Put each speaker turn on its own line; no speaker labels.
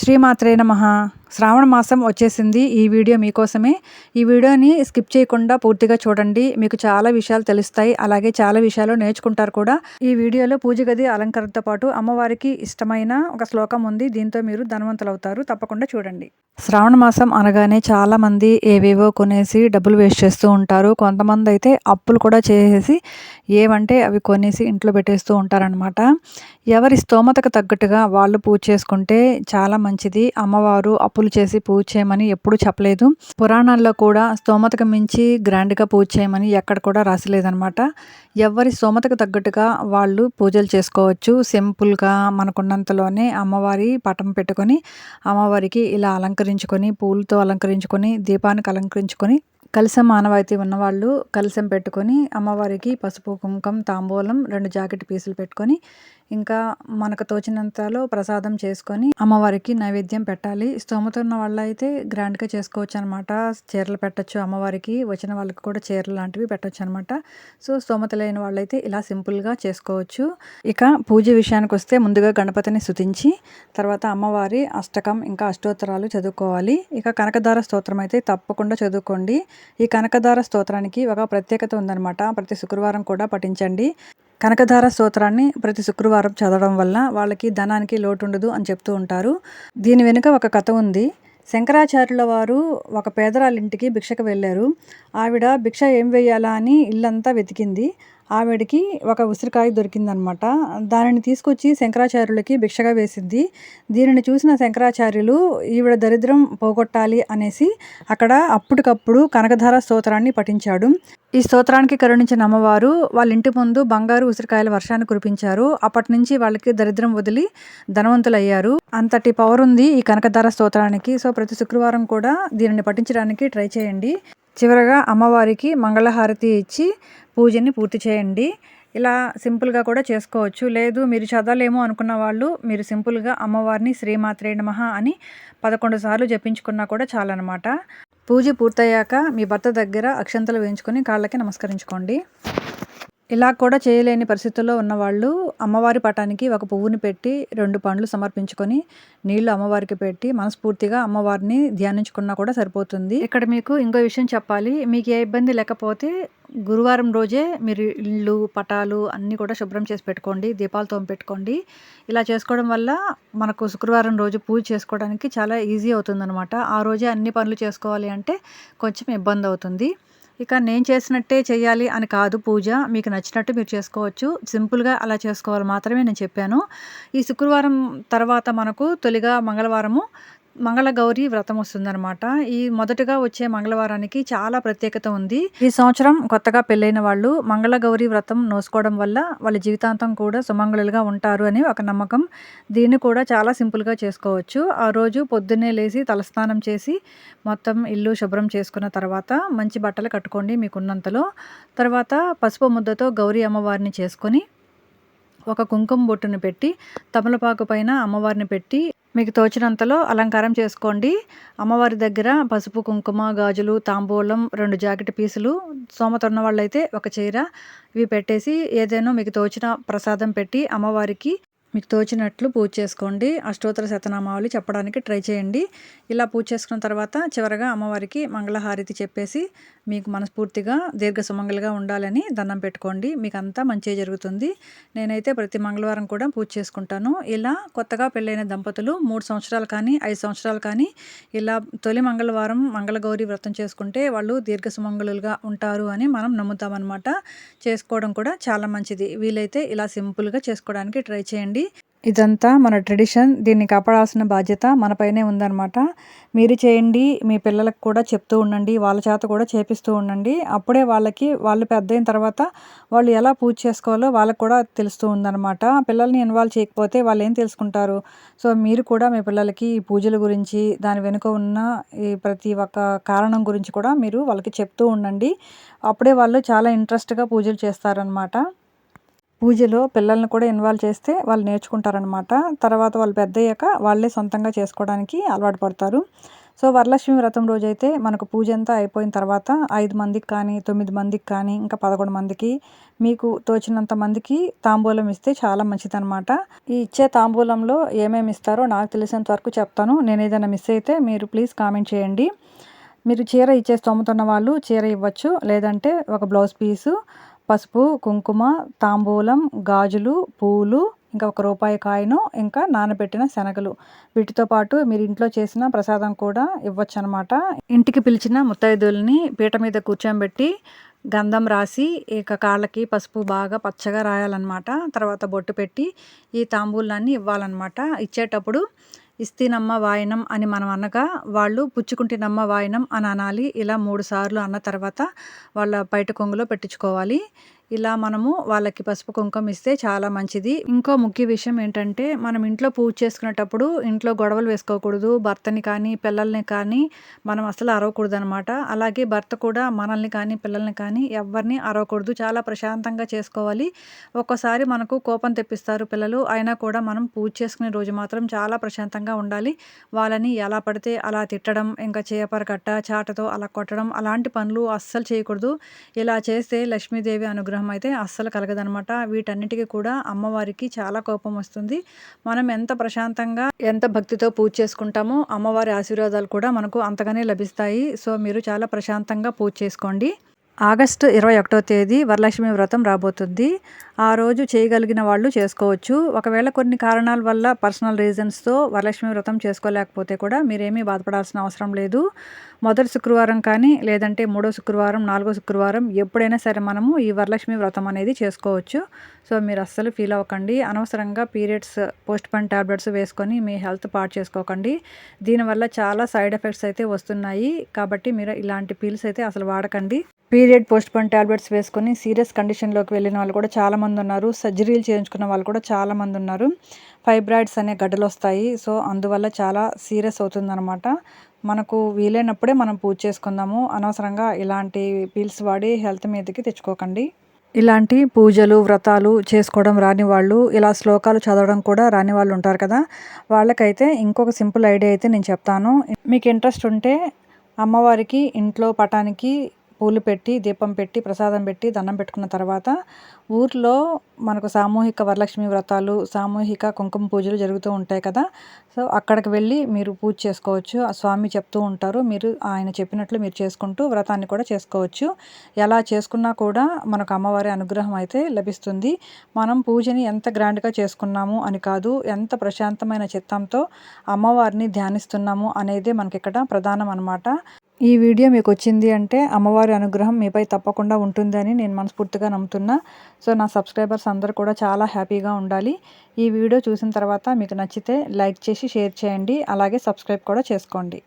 శ్రీమాత్రే నమః. శ్రావణ మాసం వచ్చేసింది. ఈ వీడియో మీకోసమే. ఈ వీడియోని స్కిప్ చేయకుండా పూర్తిగా చూడండి. మీకు చాలా విషయాలు తెలుస్తాయి. అలాగే చాలా విషయాలు నేర్చుకుంటారు కూడా. ఈ వీడియోలో పూజ గది అలంకరణతో పాటు అమ్మవారికి ఇష్టమైన ఒక శ్లోకం ఉంది. దీంతో మీరు ధనవంతులవుతారు. తప్పకుండా చూడండి. శ్రావణ మాసం అనగానే చాలామంది ఏవేవో కొనేసి డబ్బులు వేస్ట్ చేస్తూ ఉంటారు. కొంతమంది అయితే అప్పులు కూడా చేసేసి ఏవంటే అవి కొనేసి ఇంట్లో పెట్టేస్తూ ఉంటారనమాట. ఎవరి స్తోమతకు తగ్గట్టుగా వాళ్ళు పూజ చేసుకుంటే చాలా మంచిది. అమ్మవారు అప్పులు చేసి పూజ చేయమని ఎప్పుడూ చెప్పలేదు. పురాణాల్లో కూడా స్తోమతకు మించి గ్రాండ్గా పూజ చేయమని ఎక్కడ కూడా రాసిలేదనమాట. ఎవరి స్తోమతకు తగ్గట్టుగా వాళ్ళు పూజలు చేసుకోవచ్చు. సింపుల్గా మనకున్నంతలోనే అమ్మవారి పటం పెట్టుకొని అమ్మవారికి ఇలా అలంకరించుకొని, పూలతో అలంకరించుకొని, దీపానికి అలంకరించుకొని, కలశం ఆనవాయితీ ఉన్నవాళ్ళు కలశం పెట్టుకొని అమ్మవారికి పసుపు, కుంకం, తాంబూలం, 2 జాకెట్ పీసులు పెట్టుకొని, ఇంకా మనకు తోచినంతలో ప్రసాదం చేసుకొని అమ్మవారికి నైవేద్యం పెట్టాలి. స్తోమత ఉన్న వాళ్ళైతే గ్రాండ్గా చేసుకోవచ్చు అనమాట. చీరలు పెట్టచ్చు అమ్మవారికి. వచ్చిన వాళ్ళకి కూడా చీరలు లాంటివి పెట్టచ్చు అనమాట. సో స్తోమత లేని వాళ్ళైతే ఇలా సింపుల్గా చేసుకోవచ్చు. ఇక పూజ విషయానికి వస్తే ముందుగా గణపతిని స్తుతించి తర్వాత అమ్మవారి అష్టకం ఇంకా అష్టోత్తరాలు చదువుకోవాలి. ఇక కనకదార స్తోత్రం అయితే తప్పకుండా చదువుకోండి. ఈ కనకదార స్తోత్రానికి ఒక ప్రత్యేకత ఉందన్నమాట. ప్రతి శుక్రవారం కూడా పఠించండి. కనకదార స్తోత్రాన్ని ప్రతి శుక్రవారం చదవడం వల్ల వాళ్ళకి ధనానికి లోటు ఉండదు అని చెప్తూ ఉంటారు. దీని వెనుక ఒక కథ ఉంది. శంకరాచార్యుల వారు ఒక పేదరాలింటికి భిక్షకు వెళ్ళారు. ఆవిడ భిక్ష ఏం వేయాలా అని ఇల్లంతా వెతికింది. ఆవిడకి ఒక ఉసిరికాయ దొరికిందనమాట. దానిని తీసుకొచ్చి శంకరాచార్యులకి భిక్షగా వేసింది. దీనిని చూసిన శంకరాచార్యులు ఈవిడ దరిద్రం పోగొట్టాలి అనేసి అక్కడ అప్పటికప్పుడు కనకధార స్తోత్రాన్ని పఠించాడు. ఈ స్తోత్రానికి కరుణించిన అమ్మవారు వాళ్ళ ఇంటి ముందు బంగారు ఉసిరికాయల వర్షాన్ని కురిపించారు. అప్పటి నుంచి వాళ్ళకి దరిద్రం వదిలి ధనవంతులయ్యారు. అంతటి పవర్ ఉంది ఈ కనకధార స్తోత్రానికి. సో ప్రతి శుక్రవారం కూడా దీనిని పఠించడానికి ట్రై చేయండి. చివరగా అమ్మవారికి మంగళహారతి ఇచ్చి పూజని పూర్తి చేయండి. ఇలా సింపుల్గా కూడా చేసుకోవచ్చు. లేదు మీరు చదవలేము అనుకున్న వాళ్ళు మీరు సింపుల్గా అమ్మవారిని శ్రీమాత్రే నమః అని 11 సార్లు జపించుకున్నా కూడా చాలన్నమాట. పూజ పూర్తయ్యాక మీ భర్త దగ్గర అక్షంతలు వేయించుకొని కాళ్ళకి నమస్కరించుకోండి. ఇలా కూడా చేయలేని పరిస్థితుల్లో ఉన్నవాళ్ళు అమ్మవారి పటానికి ఒక పువ్వుని పెట్టి 2 పండ్లు సమర్పించుకొని నీళ్లు అమ్మవారికి పెట్టి మనస్ఫూర్తిగా అమ్మవారిని ధ్యానించుకున్నా కూడా సరిపోతుంది. ఇక్కడ మీకు ఇంకో విషయం చెప్పాలి. మీకు ఏ ఇబ్బంది లేకపోతే గురువారం రోజే మీరు ఇళ్ళు, పటాలు అన్నీ కూడా శుభ్రం చేసి పెట్టుకోండి. దీపాలు తోమిపెట్టుకోండి. ఇలా చేసుకోవడం వల్ల మనకు శుక్రవారం రోజు పూజ చేసుకోవడానికి చాలా ఈజీ అవుతుందన్నమాట. ఆ రోజే అన్ని పనులు చేసుకోవాలి అంటే కొంచెం ఇబ్బంది అవుతుంది. ఇక నేను చేసినట్టే చేయాలి అని కాదు పూజ. మీకు నచ్చినట్టు మీరు చేసుకోవచ్చు. సింపుల్గా అలా చేసుకోవాలి మాత్రమే నేను చెప్పాను. ఈ శుక్రవారం తర్వాత మనకు తొలిగా మంగళవారము మంగళగౌరి వ్రతం వస్తుందన్నమాట. ఈ మొదటగా వచ్చే మంగళవారానికి చాలా ప్రత్యేకత ఉంది. ఈ సంవత్సరం కొత్తగా పెళ్ళైన వాళ్ళు మంగళగౌరి వ్రతం నోసుకోవడం వల్ల వాళ్ళ జీవితాంతం కూడా సుమంగళులుగా ఉంటారు అని ఒక నమ్మకం. దీన్ని కూడా చాలా సింపుల్గా చేసుకోవచ్చు. ఆ రోజు పొద్దున్నే లేచి తలస్నానం చేసి మొత్తం ఇల్లు శుభ్రం చేసుకున్న తర్వాత మంచి బట్టలు కట్టుకోండి మీకున్నంతలో. తర్వాత పసుపు ముద్దతో గౌరీ అమ్మవారిని చేసుకొని ఒక కుంకుమ బొట్టును పెట్టి తమలపాకు పైన అమ్మవారిని పెట్టి మీకు తోచినంతలో అలంకారం చేసుకోండి. అమ్మవారి దగ్గర పసుపు, కుంకుమ, గాజులు, తాంబూలం, 2 జాకెట్ పీసులు, స్తోమత ఉన్న వాళ్ళైతే ఒక చీర ఇవి పెట్టేసి ఏదైనా మీకు తోచిన ప్రసాదం పెట్టి అమ్మవారికి మీకు తోచినట్లు పూజ చేసుకోండి. అష్టోత్తర శతనామావళి చెప్పడానికి ట్రై చేయండి. ఇలా పూజ చేసుకున్న తర్వాత చివరగా అమ్మవారికి మంగళహారతి చెప్పేసి మీకు మనస్ఫూర్తిగా దీర్ఘ సుమంగళిగా ఉండాలని దండం పెట్టుకోండి. మీకు అంతా మంచిగా జరుగుతుంది. నేనైతే ప్రతి మంగళవారం కూడా పూజ చేసుకుంటాను. ఇలా కొత్తగా పెళ్ళైన దంపతులు 3 సంవత్సరాలు కానీ 5 సంవత్సరాలు కానీ ఇలా తొలి మంగళవారం మంగళగౌరి వ్రతం చేసుకుంటే వాళ్ళు దీర్ఘ సుమంగళులుగా ఉంటారు అని మనం నమ్ముతామన్నమాట. చేసుకోవడం కూడా చాలా మంచిది. వీలైతే ఇలా సింపుల్గా చేసుకోవడానికి ట్రై చేయండి. ఇదంతా మన ట్రెడిషన్. దీన్ని కాపాడాల్సిన బాధ్యత మనపైనే ఉందన్నమాట. మీరు చేయండి. మీ పిల్లలకు కూడా చెప్తూ ఉండండి. వాళ్ళ చేత కూడా చేపిస్తూ ఉండండి. అప్పుడే వాళ్ళు పెద్దయిన తర్వాత వాళ్ళు ఎలా పూజ చేసుకోవాలో వాళ్ళకు కూడా తెలుస్తూ ఉందన్నమాట. పిల్లల్ని ఇన్వాల్వ్ చేయకపోతే వాళ్ళు ఏం తెలుసుకుంటారు. సో మీరు కూడా మీ పిల్లలకి ఈ పూజల గురించి దాని వెనుక ఉన్న ఈ ప్రతి ఒక్క కారణం గురించి కూడా మీరు వాళ్ళకి చెప్తూ ఉండండి. అప్పుడే వాళ్ళు చాలా ఇంట్రెస్ట్గా పూజలు చేస్తారనమాట. పూజలో పిల్లల్ని కూడా ఇన్వాల్వ్ చేస్తే వాళ్ళు నేర్చుకుంటారనమాట. తర్వాత వాళ్ళు పెద్దయ్యాక వాళ్ళే సొంతంగా చేసుకోవడానికి అలవాటు పడతారు. సో వరలక్ష్మి వ్రతం రోజైతే మనకు పూజ అంతా అయిపోయిన తర్వాత 5 మందికి కానీ 9 మందికి కానీ ఇంకా 11 మందికి మీకు తోచినంత మందికి తాంబూలం ఇస్తే చాలా మంచిదనమాట. ఈ ఇచ్చే తాంబూలంలో ఏమేమి ఇస్తారో నాకు తెలిసినంత వరకు చెప్తాను. నేను ఏదైనా మిస్ అయితే మీరు ప్లీజ్ కామెంట్ చేయండి. మీరు చీర ఇచ్చే స్తోమత ఉన్న వాళ్ళు చీర ఇవ్వచ్చు, లేదంటే ఒక బ్లౌజ్ పీసు, పసుపు, కుంకుమ, తాంబూలం, గాజులు, పూలు, ఇంకా ₹1 కాయిను, ఇంకా నానబెట్టిన శనగలు. వీటితో పాటు మీరు ఇంట్లో చేసిన ప్రసాదం కూడా ఇవ్వచ్చనమాట. ఇంటికి పిలిచిన ముత్తైదువులని పీట మీద కూర్చోబెట్టి గంధం రాసి ఇక కాళ్ళకి పసుపు బాగా పచ్చగా రాయాలన్నమాట. తర్వాత బొట్టు పెట్టి ఈ తాంబూలాన్ని ఇవ్వాలన్నమాట. ఇచ్చేటప్పుడు ఇస్తీనమ్మ వాయనం అని మనం అనగా వాళ్ళు పుచ్చుకుంటినమ్మ వాయనం అని అనాలి. ఇలా 3 సార్లు అన్న తర్వాత వాళ్ళ పైట కొంగులో పెట్టించుకోవాలి. ఇలా మనము వాళ్ళకి పసుపు కుంకుమ ఇస్తే చాలా మంచిది. ఇంకో ముఖ్య విషయం ఏంటంటే మనం ఇంట్లో పూజ చేసుకునేటప్పుడు ఇంట్లో గొడవలు వేసుకోకూడదు. భర్తని కానీ పిల్లల్ని కానీ మనం అసలు అరవకూడదు అనమాట. అలాగే భర్త కూడా మనల్ని కానీ పిల్లల్ని కానీ ఎవరిని అరవకూడదు. చాలా ప్రశాంతంగా చేసుకోవాలి. ఒక్కోసారి మనకు కోపం తెప్పిస్తారు పిల్లలు. అయినా కూడా మనం పూజ చేసుకునే రోజు మాత్రం చాలా ప్రశాంతంగా ఉండాలి. వాళ్ళని ఎలా పడితే అలా తిట్టడం, ఇంకా చేయపరకట్ట చాటతో అలా కొట్టడం అలాంటి పనులు అస్సలు చేయకూడదు. ఇలా చేస్తే లక్ష్మీదేవి అనుగ్రహం అయితే అస్సలు కలగదనమాట. వీటన్నిటికీ కూడా అమ్మవారికి చాలా కోపం వస్తుంది. మనం ఎంత ప్రశాంతంగా ఎంత భక్తితో పూజ చేసుకుంటామో అమ్మవారి ఆశీర్వాదాలు కూడా మనకు అంతగానే లభిస్తాయి. సో మీరు చాలా ప్రశాంతంగా పూజ చేసుకోండి. ఆగస్టు 21వ తేదీ వరలక్ష్మి వ్రతం రాబోతుంది. ఆ రోజు చేయగలిగిన వాళ్ళు చేసుకోవచ్చు. ఒకవేళ కొన్ని కారణాల వల్ల పర్సనల్ రీజన్స్తో వరలక్ష్మి వ్రతం చేసుకోలేకపోతే కూడా మీరేమీ బాధపడాల్సిన అవసరం లేదు. మొదటి శుక్రవారం కానీ లేదంటే 3వ శుక్రవారం 4వ శుక్రవారం ఎప్పుడైనా సరే మనము ఈ వరలక్ష్మి వ్రతం అనేది చేసుకోవచ్చు. సో మీరు అస్సలు ఫీల్ అవ్వకండి. అనవసరంగా పీరియడ్స్ పోస్ట్‌పోన్ టాబ్లెట్స్ వేసుకొని మీ హెల్త్ పాడు చేసుకోకండి. దీనివల్ల చాలా సైడ్ ఎఫెక్ట్స్ అయితే వస్తున్నాయి. కాబట్టి మీరు ఇలాంటి పిల్స్ అయితే అసలు వాడకండి. పీరియడ్ పోస్ట్‌పోన్ టాబ్లెట్స్ వేసుకొని సీరియస్ కండిషన్‌లోకి వెళ్ళిన వాళ్ళు కూడా చాలామంది ఉన్నారు. సర్జరీలు చేయించుకున్న వాళ్ళు కూడా చాలామంది ఉన్నారు. ఫైబ్రాయిడ్స్ అనే గడ్డలొస్తాయి. సో అందువల్ల చాలా సీరియస్ అవుతుందనమాట. మనకు వీలైనప్పుడే మనం పూజ చేసుకుందాము. అనవసరంగా ఇలాంటి పిల్స్ వాడి హెల్త్ మీదకి తెచ్చుకోకండి. ఇలాంటి పూజలు, వ్రతాలు చేసుకోవడం రాని వాళ్ళు, ఇలా శ్లోకాలు చదవడం కూడా రాని వాళ్ళు ఉంటారు కదా! వాళ్ళకైతే ఇంకొక సింపుల్ ఐడియా అయితే నేను చెప్తాను. మీకు ఇంట్రెస్ట్ ఉంటే అమ్మవారికి ఇంట్లో పటానికి పూలు పెట్టి, దీపం పెట్టి, ప్రసాదం పెట్టి, దండం పెట్టుకున్న తర్వాత ఊర్లో మనకు సామూహిక వరలక్ష్మి వ్రతాలు, సామూహిక కుంకుమ పూజలు జరుగుతూ ఉంటాయి కదా! సో అక్కడికి వెళ్ళి మీరు పూజ చేసుకోవచ్చు. ఆ స్వామి చెప్తూ ఉంటారు. మీరు ఆయన చెప్పినట్లు మీరు చేసుకుంటూ వ్రతాన్ని కూడా చేసుకోవచ్చు. ఎలా చేసుకున్నా కూడా మనకు అమ్మవారి అనుగ్రహం అయితే లభిస్తుంది. మనం పూజని ఎంత గ్రాండ్‌గా చేసుకున్నాము అని కాదు, ఎంత ప్రశాంతమైన చిత్తంతో అమ్మవారిని ధ్యానిస్తున్నాము అనేదే మనకిక్కడ ప్రధానం అనమాట. ఈ వీడియో మీకు వచ్చింది అంటే అమ్మవారి అనుగ్రహం మీపై తప్పకుండా ఉంటుందని నేను మనస్ఫూర్తిగా నమ్ముతున్నా. సో నా సబ్స్క్రైబర్స్ అందరూ కూడా చాలా హ్యాపీగా ఉండాలి. ఈ వీడియో చూసిన తర్వాత మీకు నచ్చితే లైక్ చేసి షేర్ చేయండి. అలాగే సబ్స్క్రైబ్ కూడా చేసుకోండి.